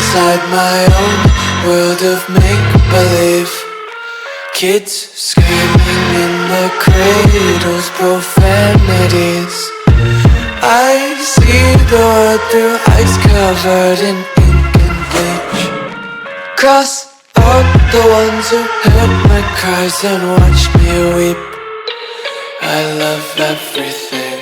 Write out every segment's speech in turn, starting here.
inside my own world of make-believe. Kids screaming in their cradles, profanities. I see the world through ice covered in ink and bleach. Cross out the ones who heard my cries and watched me weep. I love everything.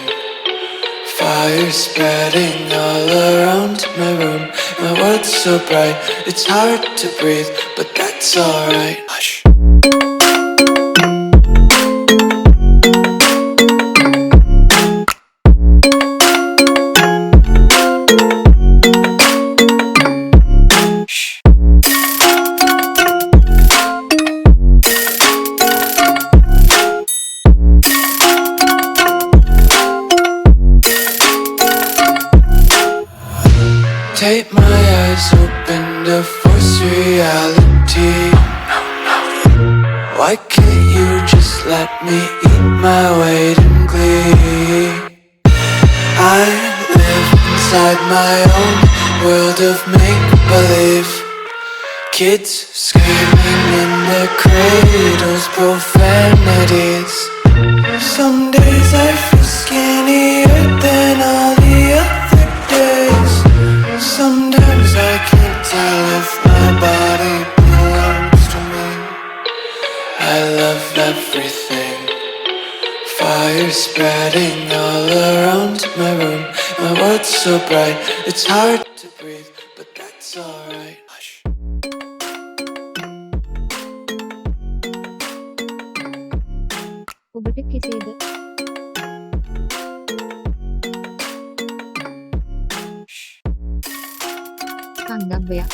Fire spreading all around my room. My world's so bright, it's hard to breathe, but that's alright. Hush. Take my eyes open to force reality. Why can't you just let me eat my weight in glee? I live inside my own world of make-believe. Kids screaming in their cradles, profanities. Some days I feel skinnier than all the other days. Sometimes I can't tell if my body belongs to me. I love everything. Fire spreading all around my room. My world's so bright, it's hard to breathe, but that's alright. Hush. ඔබට කෙසේද? කන්දබ්බයක්.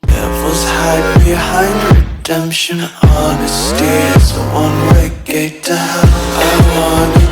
Devils hide behind redemption. Honesty is a one-way gate to hell. I wanna